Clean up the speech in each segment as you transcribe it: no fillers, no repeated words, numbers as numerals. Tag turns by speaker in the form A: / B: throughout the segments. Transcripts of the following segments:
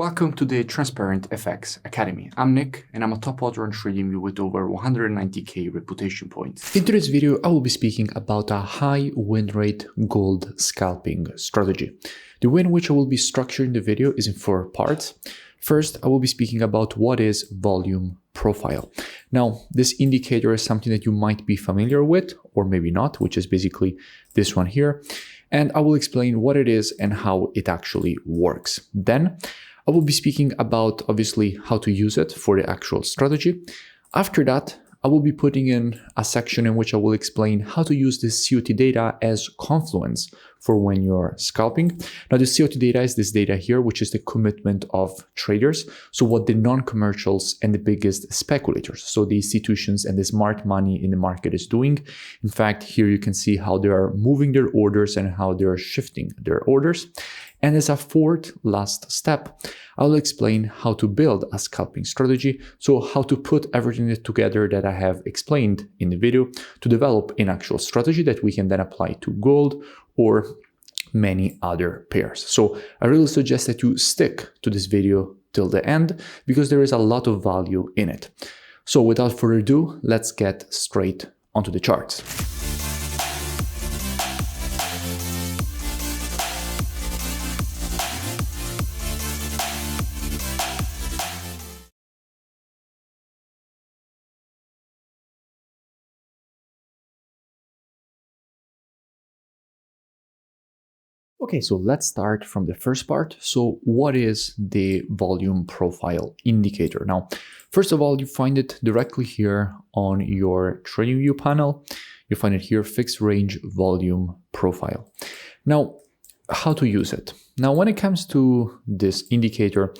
A: Welcome to the Transparent FX Academy. I'm Nick, and I'm a top author on TradingView with over 190k reputation points. In today's video, I will be speaking about a high win rate gold scalping strategy. The way in which I will be structuring the video is in 4 parts. First, I will be speaking about what is volume profile. Now, this indicator is something that you might be familiar with, or maybe not, which is basically this one here. And I will explain what it is and how it actually works. Then, I will be speaking about, obviously, how to use it for the actual strategy. After that, I will be putting in a section in which I will explain how to use this COT data as confluence for when you're scalping. Now, the COT data is this data here, which is the commitment of traders. So what the non-commercials and the biggest speculators, so the institutions and the smart money in the market is doing. In fact, here you can see how they are moving their orders and how they are shifting their orders. And as a fourth last step, I'll explain how to build a scalping strategy. So how to put everything together that I have explained in the video to develop an actual strategy that we can then apply to gold or many other pairs. So I really suggest that you stick to this video till the end because there is a lot of value in it. So without further ado, let's get straight onto the charts. Okay, so let's start from the first part. So what is the volume profile indicator? Now, first of all, you find it directly here on your TradingView panel. You find it here, fixed range volume profile. Now, how to use it? Now, when it comes to this indicator,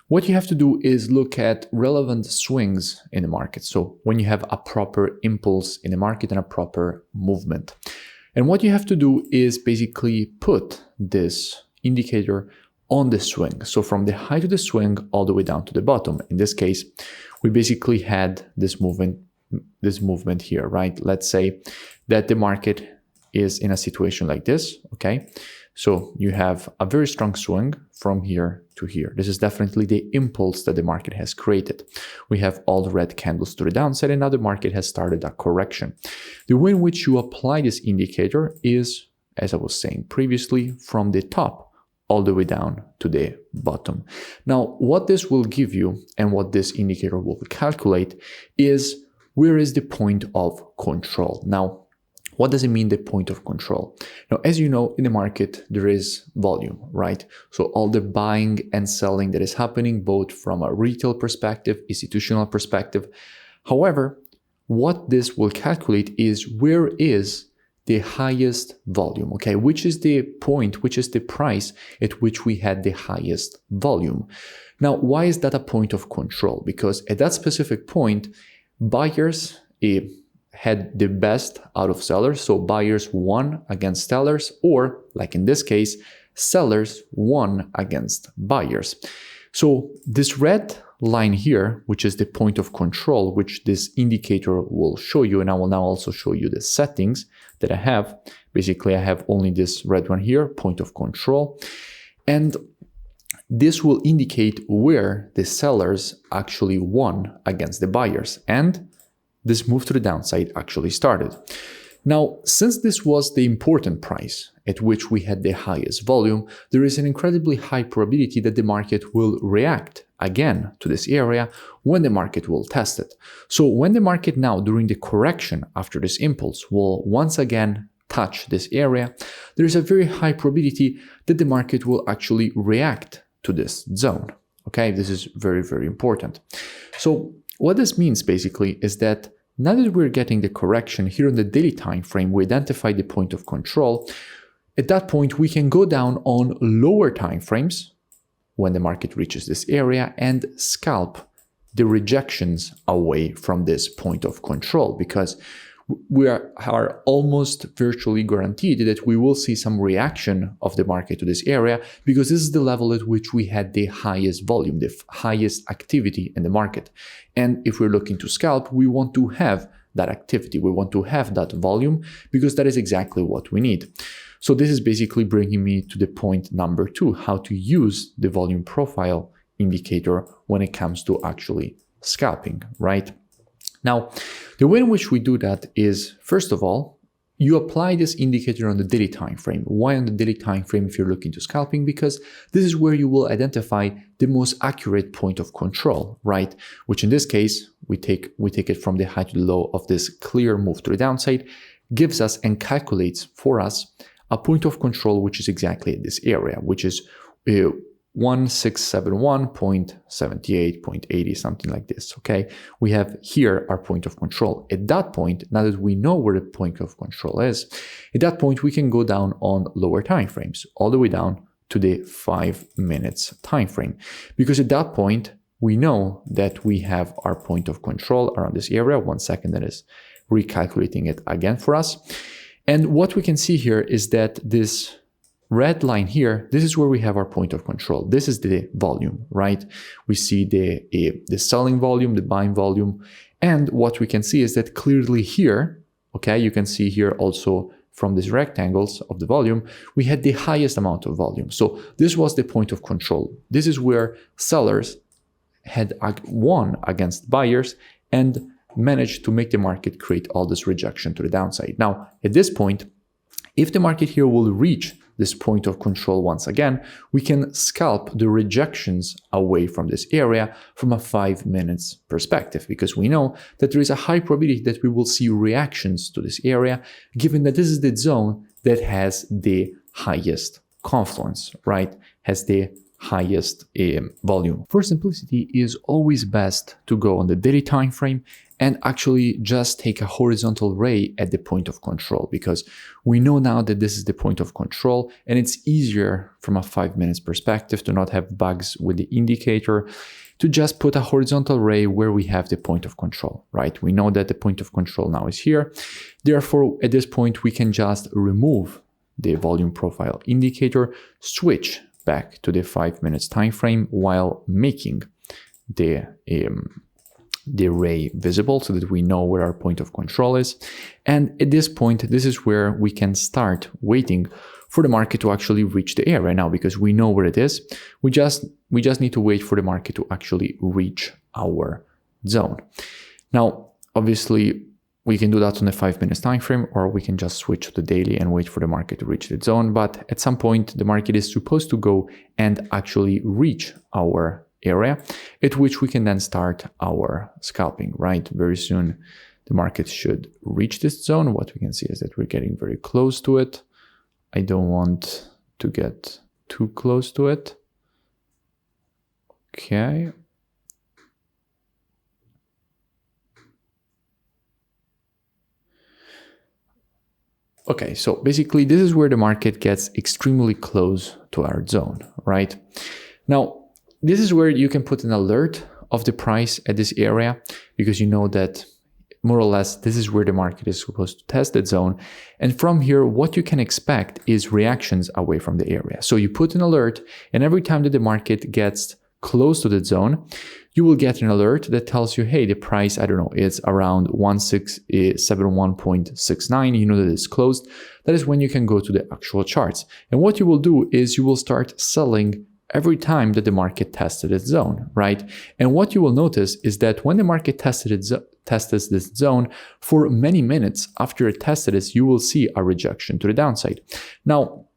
A: what you have to do is look at relevant swings in the market. So when you have a proper impulse in the market and a proper movement. And what you have to do is basically put this indicator on the swing. So from the height of the swing all the way down to the bottom. In this case, we basically had this movement here, right? Let's say that the market is in a situation like this, okay? So you have a very strong swing from here to here. This is definitely the impulse that the market has created. We have all the red candles to the downside and now the market has started a correction. The way in which you apply this indicator is, as I was saying previously, from the top all the way down to the bottom. Now, what this will give you and what this indicator will calculate is where is the point of control. Now, what does it mean, the point of control? Now, as you know, in the market, there is volume, right? So all the buying and selling that is happening, both from a retail perspective, institutional perspective. However, what this will calculate is where is the highest volume, okay? Which is the point, which is the price at which we had the highest volume. Now, why is that a point of control? Because at that specific point, buyers had the best out of sellers. So buyers won against sellers, or like in this case, sellers won against buyers. So this red line here, which is the point of control, which this indicator will show you, and I will now also show you the settings that I have. Basically, I have only this red one here, point of control. And this will indicate where the sellers actually won against the buyers. And this move to the downside actually started. Now, since this was the important price at which we had the highest volume, there is an incredibly high probability that the market will react again to this area when the market will test it. So when the market now, during the correction after this impulse, will once again touch this area, there is a very high probability that the market will actually react to this zone. Okay, this is very, very important. So what this means basically is that now that we're getting the correction here on the daily time frame, we identify the point of control. At that point, we can go down on lower time frames when the market reaches this area and scalp the rejections away from this point of control, because we are almost virtually guaranteed that we will see some reaction of the market to this area, because this is the level at which we had the highest volume, the highest activity in the market. And if we're looking to scalp, we want to have that activity. We want to have that volume because that is exactly what we need. So this is basically bringing me to the point number 2, how to use the volume profile indicator when it comes to actually scalping, right? Now, the way in which we do that is, first of all, you apply this indicator on the daily time frame. Why on the daily time frame if you're looking to scalping? Because this is where you will identify the most accurate point of control, right? Which in this case, we take it from the high to the low of this clear move to the downside, gives us and calculates for us a point of control which is exactly in this area, which is 1671.78.80, something like this, okay? We have here our point of control. At that point, now that we know where the point of control is, at that point, we can go down on lower time frames, all the way down to the 5 minutes time frame. Because at that point, we know that we have our point of control around this area. 1 second, that is recalculating it again for us. And what we can see here is that this red line here, this is where we have our point of control. This is the volume, right? We see the selling volume, the buying volume. And what we can see is that clearly here, okay, you can see here also from these rectangles of the volume, we had the highest amount of volume. So this was the point of control. This is where sellers had won against buyers and managed to make the market create all this rejection to the downside. Now, at this point, if the market here will reach this point of control once again, we can scalp the rejections away from this area from a 5 minutes perspective, because we know that there is a high probability that we will see reactions to this area, given that this is the zone that has the highest confluence, right? Has the highest volume. For simplicity, it is always best to go on the daily time frame and actually just take a horizontal ray at the point of control, because we know now that this is the point of control, and it's easier from a 5 minutes perspective to not have bugs with the indicator, to just put a horizontal ray where we have the point of control, right? We know that the point of control now is here. Therefore, at this point, we can just remove the volume profile indicator, switch back to the 5 minutes time frame while making the ray visible so that we know where our point of control is. And at this point, this is where we can start waiting for the market to actually reach the area now, because we know where it is. We just need to wait for the market to actually reach our zone. Now, obviously, we can do that on the 5 minutes time frame, or we can just switch to the daily and wait for the market to reach the zone. But at some point, the market is supposed to go and actually reach our area, at which we can then start our scalping, right? Very soon, the market should reach this zone. What we can see is that we're getting very close to it. I don't want to get too close to it. Okay. Okay, so basically this is where the market gets extremely close to our zone, right? Now, this is where you can put an alert of the price at this area, because you know that more or less this is where the market is supposed to test that zone. And from here, what you can expect is reactions away from the area. So you put an alert, and every time that the market gets close to the zone, you will get an alert that tells you, hey, the price, I don't know, it's around 1671.69. You know that it's closed. That is when you can go to the actual charts. And what you will do is you will start selling every time that the market tested its zone, right? And what you will notice is that when the market tested this zone, for many minutes after it tested it, you will see a rejection to the downside. Now,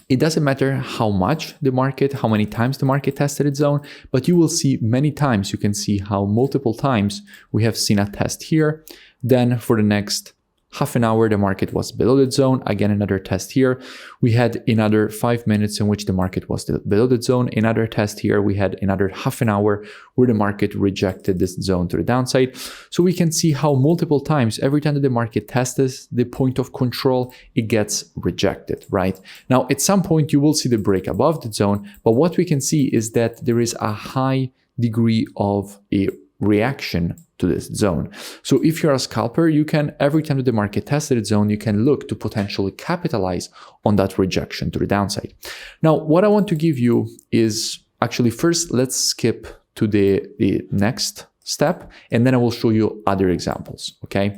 A: it doesn't matter how much the market, how many times the market tested its zone, but you will see many times, you can see how multiple times we have seen a test here. Then for the next half an hour, the market was below the zone. Again, another test here. We had another 5 minutes in which the market was below the zone. Another test here. We had another half an hour where the market rejected this zone to the downside. So we can see how multiple times, every time that the market tests the point of control, it gets rejected, right? Now, at some point, you will see the break above the zone. But what we can see is that there is a high degree of a reaction to this zone. So if you're a scalper, you can, every time that the market tested its zone, you can look to potentially capitalize on that rejection to the downside. Now, what I want to give you is actually first, let's skip to the next step, and then I will show you other examples, okay?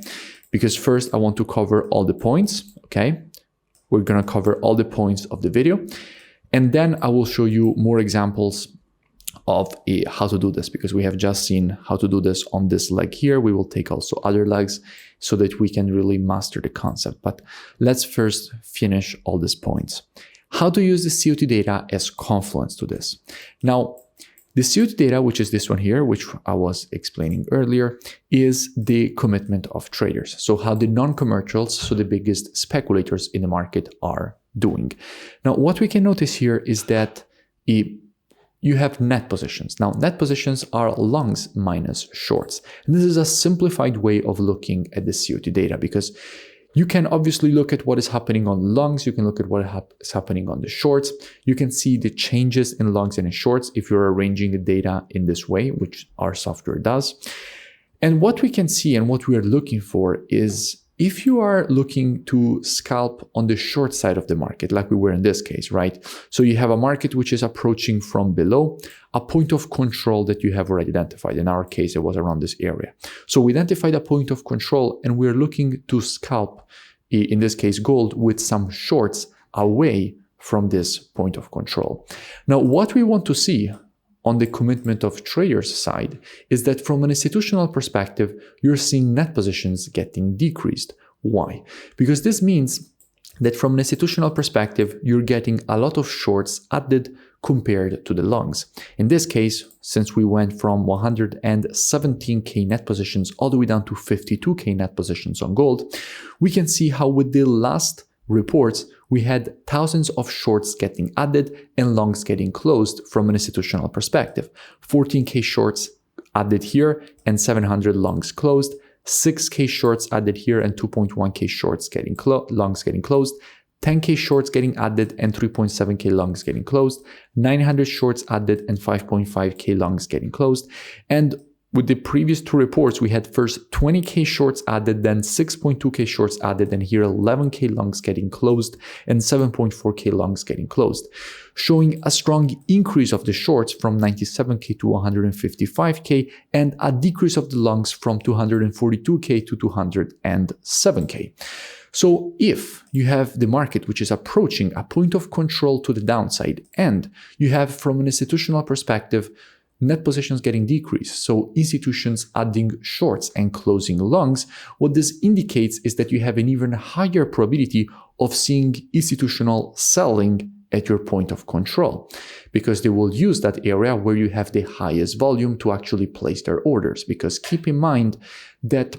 A: Because first I want to cover all the points, okay? We're gonna cover all the points of the video, and then I will show you more examples of how to do this, because we have just seen how to do this on this leg here. We will take also other legs so that we can really master the concept. But let's first finish all these points. How to use the COT data as confluence to this. Now, the COT data, which is this one here, which I was explaining earlier, is the commitment of traders. So how the non-commercials, so the biggest speculators in the market, are doing. Now, what we can notice here is that you have net positions. Now, net positions are longs minus shorts. And this is a simplified way of looking at the COT data, because you can obviously look at what is happening on longs. You can look at what is happening on the shorts. You can see the changes in longs and in shorts if you're arranging the data in this way, which our software does. And what we can see and what we are looking for is, if you are looking to scalp on the short side of the market, like we were in this case, right? So you have a market which is approaching from below, a point of control that you have already identified. In our case, it was around this area. So we identified a point of control, and we're looking to scalp, in this case, gold, with some shorts away from this point of control. Now, what we want to see on the commitment of traders side is that from an institutional perspective, you're seeing net positions getting decreased. Why? Because this means that from an institutional perspective, you're getting a lot of shorts added compared to the longs. In this case, since we went from 117K net positions all the way down to 52K net positions on gold, we can see how with the last reports, we had thousands of shorts getting added and longs getting closed from an institutional perspective. 14K shorts added here and 700 longs closed, 6K shorts added here and 2.1K shorts getting longs getting closed, 10K shorts getting added and 3.7K longs getting closed, 900 shorts added and 5.5K longs getting closed. And with the previous two reports, we had first 20K shorts added, then 6.2K shorts added, and here 11K longs getting closed and 7.4K longs getting closed, showing a strong increase of the shorts from 97K to 155K and a decrease of the longs from 242K to 207K. So if you have the market which is approaching a point of control to the downside, and you have, from an institutional perspective, net positions getting decreased, so institutions adding shorts and closing longs, what this indicates is that you have an even higher probability of seeing institutional selling at your point of control, because they will use that area where you have the highest volume to actually place their orders. Because keep in mind that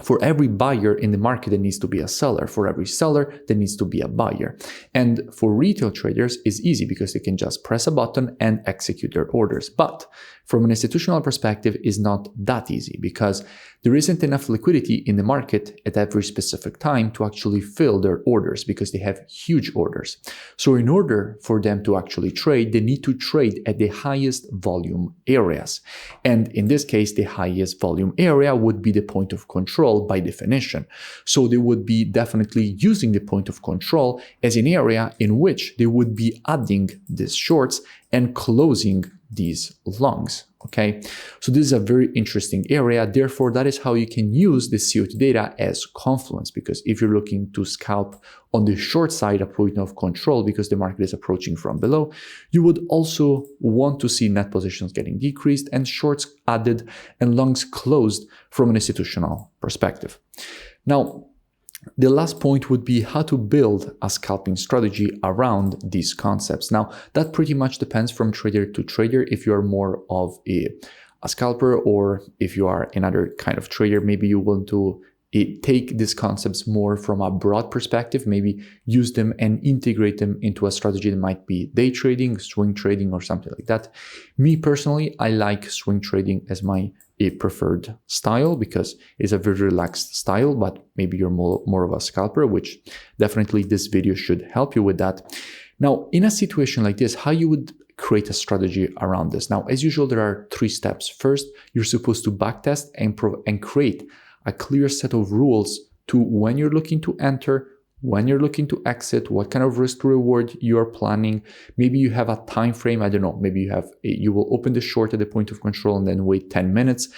A: for every buyer in the market, there needs to be a seller. For every seller, there needs to be a buyer. And for retail traders, it's easy because they can just press a button and execute their orders. But from an institutional perspective, it's not that easy, because there isn't enough liquidity in the market at every specific time to actually fill their orders, because they have huge orders. So in order for them to actually trade, they need to trade at the highest volume areas. And in this case, the highest volume area would be the point of control by definition. So they would be definitely using the point of control as an area in which they would be adding these shorts and closing these longs. Okay, so this is a very interesting area. Therefore, that is how you can use the COT data as confluence, because if you're looking to scalp on the short side, a point of control, because the market is approaching from below, you would also want to see net positions getting decreased and shorts added and longs closed from an institutional perspective. Now, the last point would be how to build a scalping strategy around these concepts. Now, that pretty much depends from trader to trader. If you are more of a scalper, or if you are another kind of trader, maybe you want to take these concepts more from a broad perspective, maybe use them and integrate them into a strategy that might be day trading, swing trading, or something like that. Me personally, I like swing trading as my preferred style, because it's a very relaxed style, but maybe you're more of a scalper, which definitely this video should help you with that. Now, in a situation like this, how you would create a strategy around this. Now, as usual, there are 3 steps. First, you're supposed to backtest and create a clear set of rules to when you're looking to enter, when you're looking to exit, what kind of risk to reward you are planning. Maybe you have a time frame, I don't know, maybe you will open the short at the point of control and then wait 10 minutes.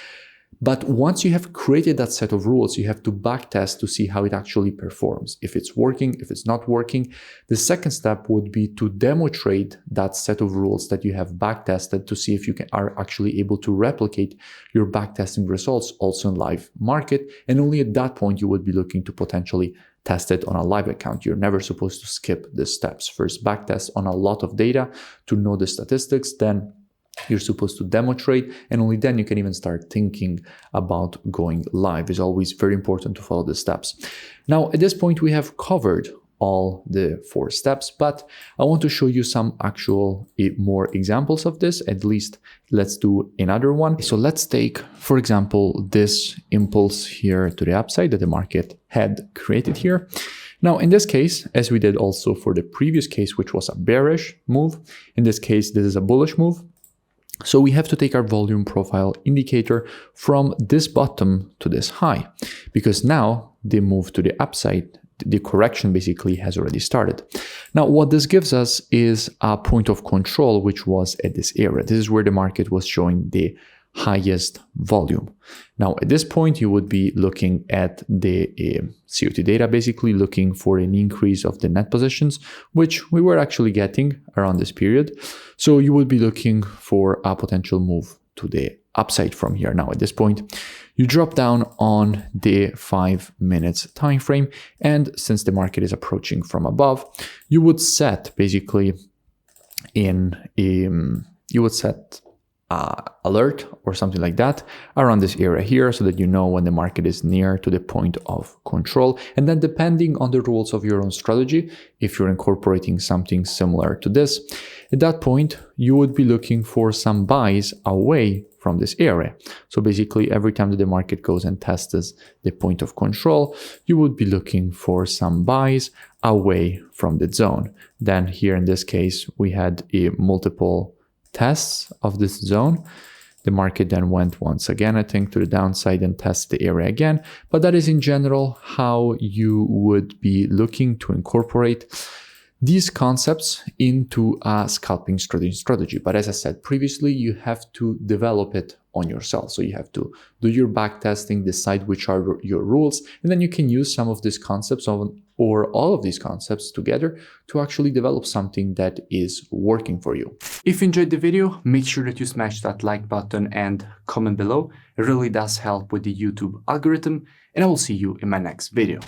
A: But once you have created that set of rules, you have to backtest to see how it actually performs. If it's working, if it's not working. The second step would be to demo trade that set of rules that you have backtested to see if you are actually able to replicate your backtesting results also in live market. And only at that point you would be looking to potentially test it on a live account. You're never supposed to skip the steps. First, backtest on a lot of data to know the statistics, then you're supposed to demo trade, and only then you can even start thinking about going live. It's always very important to follow the steps. Now, at this point, we have covered all the 4 steps, but I want to show you some actual more examples of this. At least let's do another one. So let's take, for example, this impulse here to the upside that the market had created here. Now, in this case, as we did also for the previous case, which was a bearish move, in this case, this is a bullish move. So we have to take our volume profile indicator from this bottom to this high, because now the move to the upside, the correction basically has already started. Now, what this gives us is a point of control, which was at this area. This is where the market was showing the highest volume. Now, at this point, you would be looking at the COT data, basically looking for an increase of the net positions, which we were actually getting around this period. So you would be looking for a potential move to the upside from here. Now, at this point, you drop down on the 5 minutes time frame, and since the market is approaching from above, you would set basically alert or something like that around this area here, so that you know when the market is near to the point of control. And then depending on the rules of your own strategy, if you're incorporating something similar to this, at that point you would be looking for some buys away from this area. So basically every time that the market goes and tests the point of control, you would be looking for some buys away from the zone. Then here in this case, we had multiple tests of this zone. The market then went once again, I think, to the downside and tested the area again. But that is in general how you would be looking to incorporate these concepts into a scalping strategy. But as I said previously, you have to develop it on yourself. So you have to do your back testing, decide which are your rules, and then you can use some of these concepts or all of these concepts together to actually develop something that is working for you. If you enjoyed the video, make sure that you smash that like button and comment below. It really does help with the YouTube algorithm, and I will see you in my next video.